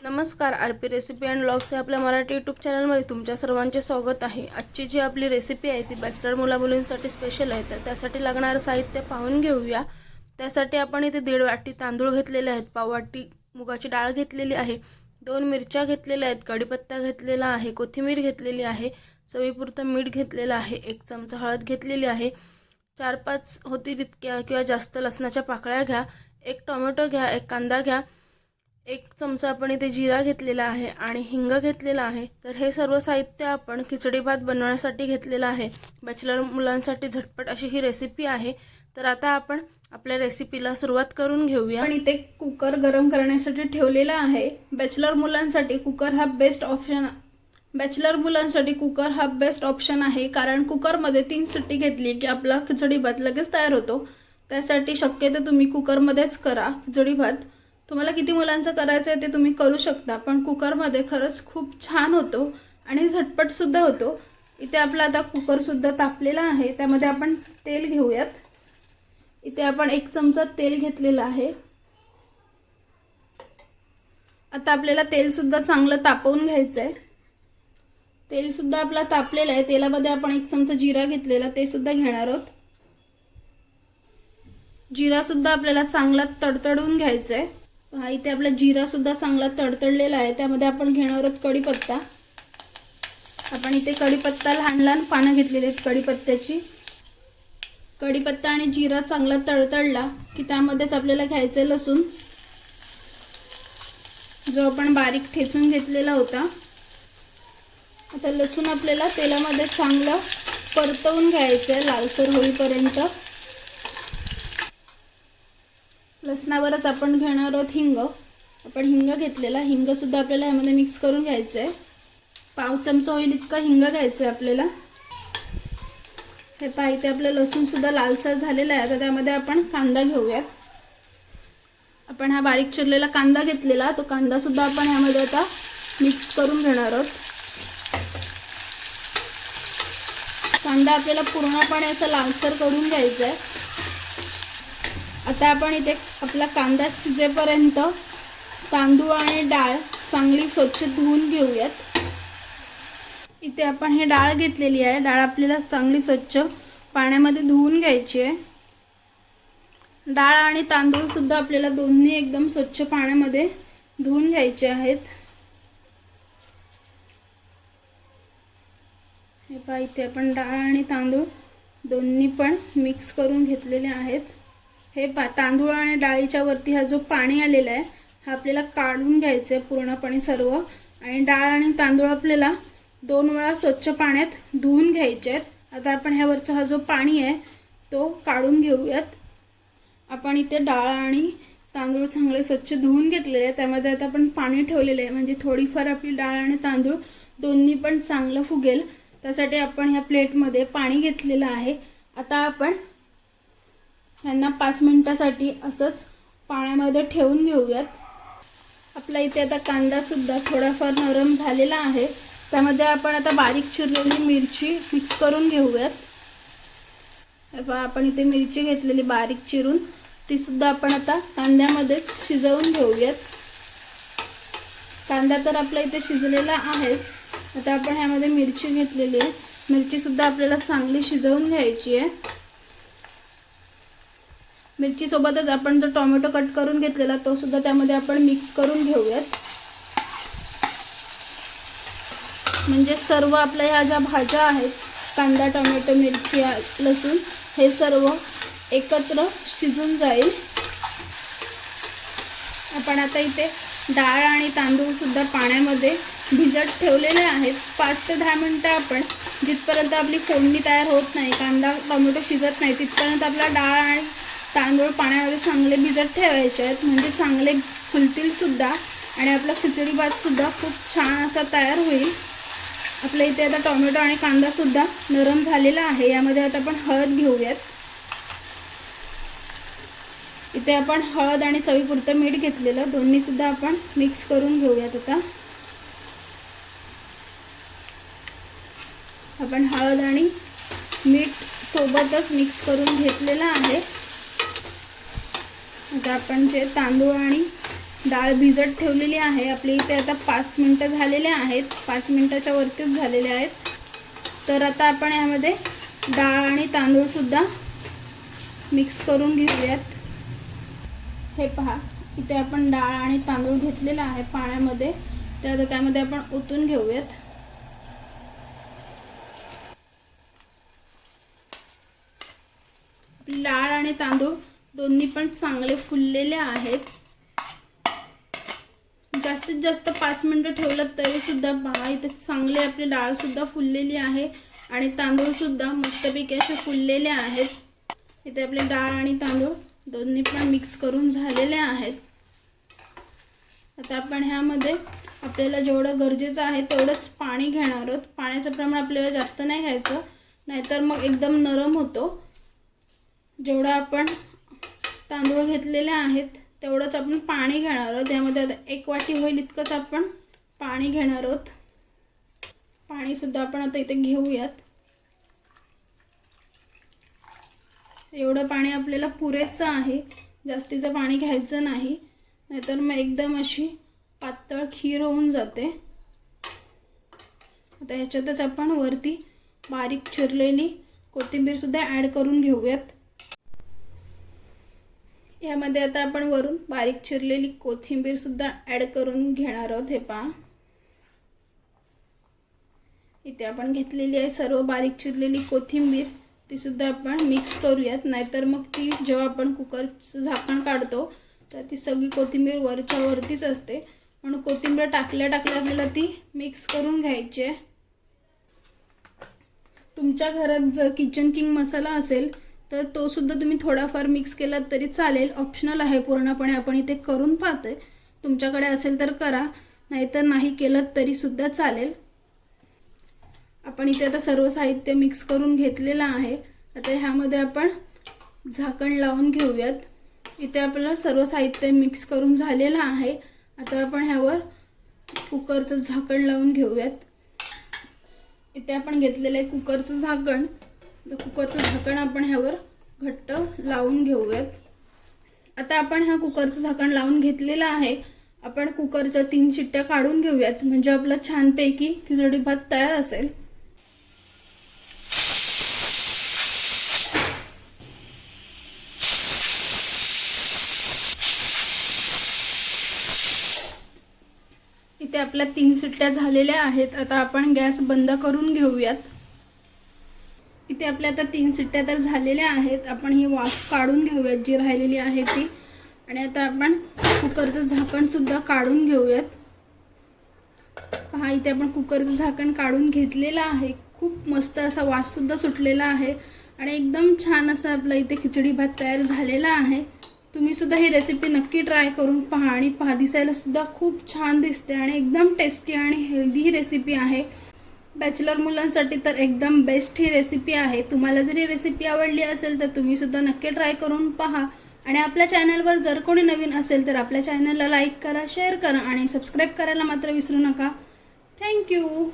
नमस्कार, RP recipe and vlogs या आपल्या मराठी यूट्यूब चॅनलमध्ये तुमच्या सर्वांचे स्वागत आहे। आजची जी आपली रेसिपी आहे ती बॅचलर मुला-मुलींसाठी स्पेशल आहे। तर त्यासाठी लागणारं साहित्य पाहून घेऊया। त्यासाठी आपण इथे 1.5 वाटी तांदूळ घेतलेले आहेत, पाव वाटी मुगाची डाळ घेतलेली आहे, 2 मिरच्या घेतलेल्या आहेत, कढीपत्ता घेतलेला आहे, कोथिंबीर घेतलेली आहे, चवीपुरतं मीठ घेतलेलं आहे, 1 चमचा हळद घेतलेली आहे, 4-5 होती तितक्या किंवा जास्त लसणाच्या पाकळ्या घ्या, 1 टोमॅटो घ्या, 1 कांदा घ्या, 1 चमचा आपण इथे जीरा घेतलेला आहे आणि हिंग घेतलेला आहे। तर हे सर्व साहित्य आपण खिचडी भात बनवण्यासाठी घेतलेला आहे। बॅचलर मुलांसाठी झटपट अशी ही रेसिपी आहे। तर आता आपण आपल्या रेसिपीला सुरुवात करून घेऊया। पण इथे कुकर गरम करण्यासाठी ठेवलेला आहे। बॅचलर मुलांसाठी कुकर हा बेस्ट ऑप्शन आहे, कारण कुकरमध्ये 3 शिट्टी घेतली की आपला खिचडी भात लगेच तयार होतो। त्यासाठी शक्यतो तुम्ही कुकरमध्येच करा खिचडी भात। तुम्हाला किती मुलांचं करायचं आहे ते तुम्ही करू शकता, पण कुकरमध्ये खरंच खूप छान होतो आणि झटपट सुद्धा होतो। इथे आपला आता कुकर सुद्धा तापलेला आहे, त्यामध्ये आपण तेल घेऊयात। इथे आपण 1 चमचा तेल घेतलेला आहे। आता आपल्याला तेल सुद्धा चांगलं तापवून घ्यायचं आहे। तेल सुद्धा आपला तापलेलं आहे। तेलामध्ये आपण 1 चमचा जीरा घेतलेला ते सुद्धा घेणार आहोत। जीरा सुद्धा आपल्याला चांगला तडतडून घ्यायचा आहे। हा इथे आपला जीरा सुद्धा चांगला तडतडलेला आहे। त्यामध्ये आपण घेणार आहोत कढीपत्ता। आपण इथे कढीपत्ता लहान पानं घेतलेली आहेत कढीपत्त्याची। कढीपत्ता आणि जीरा चांगला तडतडला की त्यामध्येच आपल्याला घ्यायचे लसूण, जो आपण बारीक ठेचून घेतलेला होता। आता लसूण आपल्याला तेलामध्ये चांगलं परतवून घ्यायचं आहे लालसर होईपर्यंत। लसणावरच आपण घेणार आहोत हिंग। आपण हिंग घेतलेला, हिंग सुद्धा आपल्याला यामध्ये मिक्स करून घ्यायचं आहे। पाव चमचा होईल इतका हिंग घ्यायचं आहे आपल्याला। हे पहा इथे आपलं लसूण सुद्धा लालसर झालेला आहे। आता त्यामध्ये आपण कांदा घेऊयात। आपण हा बारीक चिरलेला कांदा घेतलेला, तो कांदा सुद्धा आपण यामध्ये आता मिक्स करून घेणार आहोत। कांदा आपल्याला पूर्णपणे असा लालसर करून घ्यायचा आहे। आता आपण इथे आपला कांदा शिजेपर्यंत तांदूळ आणि डाळ चांगली स्वच्छ धुवून घेऊयात। इथे आपण हे डाळ घेतलेली आहे। डाळ आपल्याला चांगली स्वच्छ पाण्यामध्ये धुवून घ्यायची आहे। डाळ आणि तांदूळ सुद्धा आपल्याला दोन्ही एकदम स्वच्छ पाण्यामध्ये धुवून घ्यायचे आहेत। हे पहा इथे आपण डाळ आणि तांदूळ दोन्ही पण मिक्स करून घेतलेले आहेत। हे तांदूळ आणि डाळीच्या वरती हा जो पाणी आलेला आहे हा आपल्याला काढून घ्यायचं आहे पूर्णपणे सर्व। आणि डाळ आणि तांदूळ आपल्याला 2 वेळा स्वच्छ पाण्यात धुवून घ्यायचे आहेत। आता आपण ह्यावरचा हा जो पाणी आहे तो काढून घेऊयात। आपण इथे डाळ आणि तांदूळ चांगले स्वच्छ धुवून घेतलेले आहे। त्यामध्ये आता आपण पाणी ठेवलेले आहे, म्हणजे थोडीफार आपली डाळ आणि तांदूळ दोन्ही पण चांगलं फुगेल। त्यासाठी आपण ह्या प्लेटमध्ये पाणी घेतलेलं आहे। आता आपण यांना 5 मिनिटासाठी असंच पाण्यामध्ये ठेवून घेऊयात। आपला इथे आता कांदा सुद्धा थोडाफार नरम झालेला आहे। त्यामध्ये आपण आता बारीक चिरलेली मिरची मिक्स करून घेऊयात। आपण इथे मिरची घेतलेली बारीक चिरून, ती सुद्धा आपण आता कांद्यामध्येच शिजवून घेऊयात। कांदा तर आपला इथे शिजलेला आहेच। आता आपण ह्यामध्ये मिरची घेतलेली आहे, मिरची सुद्धा आपल्याला चांगली शिजवून घ्यायची आहे। मिरची सोबतच आपण जो टोमॅटो कट करून घेतलेला तो सुद्धा त्यामध्ये आपण मिक्स करून घेऊयात। म्हणजे सर्व आपल्या ह्या ज्या भाज्या आहेत, कांदा, टोमॅटो, मिरची, लसूण, हे सर्व एकत्र शिजून जाईल। आपण आता इथे डाळ आणि तांदूळ सुद्धा पाण्यामध्ये भिजत ठेवलेले आहेत। 5 ते 10 मिनिटं आपण, जिथपर्यंत आपली फोडणी तयार होत नाही, कांदा टोमॅटो शिजत नाही, तिथपर्यंत आपला डाळ आणि तांदूळ पाण्यामध्ये चांगले भिजत ठेवायचे आहेत, म्हणजे चांगले फुलतील सुद्धा आणि आपला खिचडी भात सुद्धा खूप छान असा तयार होईल। आपल्या इथे आता टोमॅटो आणि कांदा सुद्धा नरम झालेला आहे। यामध्ये आता आपण हळद घेऊयात। इथे आपण हळद आणि चवीपुरतं मीठ घेतलेलं, दोन्ही सुद्धा आपण मिक्स करून घेऊयात। आता आपण हळद आणि मीठ सोबतच मिक्स करून घेतलेलं आहे। आता आपण जे तांदूळ आणि डाळ भिजत ठेवलेली आहे आपली इथे आता 5 मिनटं झालेले आहेत, 5 मिनटाच्या वरतीच झालेले आहेत. तर आता आपण यामध्ये डाळ आणि तांदूळसुद्धा मिक्स करून घेऊयात. हे पहा, इथे आपण डाळ आणि तांदूळ घेतलेला आहे पाण्यामध्ये, तर आता त्यामध्ये आपण ओतून घेऊयात. डाळ आणि तांदूळ दोन्ही पण चांगले फुललेले आहेत. जास्तीत जास्त 5 मिनटं ठेवलं तरी सुद्धा पहा इथे चांगले आपली डाळ सुद्धा फुललेली आहे आणि तांदूळ सुद्धा मस्तपैकी असे फुललेले आहेत. इथे आपले डाळ आणि तांदूळ दोन्ही पण मिक्स करून झालेले आहेत. आता आपण ह्यामध्ये आपल्याला जेवढं गरजेचं आहे तेवढंच पाणी घेणार आहोत. पाण्याचं प्रमाण आपल्याला जास्त नाही घ्यायचं, नाहीतर मग एकदम नरम होतो. जेवढं आपण तांदूळ घेतलेले आहेत तेवढंच आपण पाणी घेणार आहोत. यामध्ये आता 1 वाटी होईल इतकंच आपण पाणी घेणार आहोत. पाणीसुद्धा आपण आता इथे घेऊयात. एवढं पाणी आपल्याला पुरेसं आहे, जास्तीचं पाणी घ्यायचं नाही, नाहीतर मग एकदम अशी पातळ खीर होऊन जाते. आता ह्याच्यातच आपण वरती बारीक चिरलेली कोथिंबीरसुद्धा ॲड करून घेऊयात. यामध्ये आता आपण वरून बारीक चिरलेली कोथिंबीरसुद्धा ॲड करून घेणार आहोत. हे पहा, इथे आपण घेतलेली आहे सर्व बारीक चिरलेली कोथिंबीर, तीसुद्धा आपण मिक्स करूयात. नाहीतर मग ती जेव्हा आपण कुकरचं झाकण काढतो तर ती सगळी कोथिंबीर वरच्या वरतीच असते, म्हणून कोथिंबीर टाकल्या टाकल्या आपल्याला ती मिक्स करून घ्यायची आहे. तुमच्या घरात जर किचन किंग मसाला असेल तर तो सुद्धा तुम्ही थोडाफार मिक्स केला तरी चालेल, ऑप्शनल आहे पूर्णपणे. आपण इथे करून पाहतोय, तुमच्याकडे असेल तर करा, नाहीतर नाही केलं तरी सुद्धा चालेल. आपण इथे आता सर्व साहित्य मिक्स करून घेतलेलं आहे. आता ह्यामध्ये आपण झाकण लावून घेऊयात. इथे आपल्याला सर्व साहित्य मिक्स करून झालेलं आहे. आता आपण ह्यावर कुकरचं झाकण लावून घेऊयात. इथे आपण घेतलेलं आहे कुकरचं झाकण. कुकरचं झाकण आपण ह्यावर घट्ट लावून घेऊयात. आता आपण हा कुकरचं झाकण लावून घेतलेलं आहे. आपण कुकरच्या 3 शिट्ट्या काढून घेऊयात, म्हणजे आपला छानपैकी खिचडी भात तयार असेल. इथे आपल्या 3 शिट्ट्या झालेल्या आहेत. आता आपण गॅस बंद करून घेऊयात. इथे आपल्या आता 3 शिट्ट्या तर झालेल्या आहेत. आपण ही वाफ काढून घेऊयात जी राहिलेली आहे ती. आणि आता आपण कुकरचं झाकणसुद्धा काढून घेऊयात. पहा, इथे आपण कुकरचं झाकण काढून घेतलेलं आहे. खूप मस्त असा वाससुद्धा सुटलेला आहे आणि एकदम छान असा आपला इथे खिचडी भात तयार झालेला आहे. तुम्ही सुद्धा ही रेसिपी नक्की ट्राय करून पहा आणि दिसायला सुद्धा खूप छान दिसते आणि एकदम टेस्टी आणि हेल्दी ही रेसिपी आहे. बॅचलर मुलांसाठी तर एकदम बेस्ट ही रेसिपी आहे. तुम्हाला जर ही रेसिपी आवडली असेल तर तुम्ही सुद्धा नक्की ट्राय करून पहा. आणि आपल्या चॅनलवर जर कोणी नवीन असेल तर आपल्या चॅनलला लाईक करा, शेअर करा आणि सबस्क्राईब करायला मात्र विसरू नका. थँक्यू.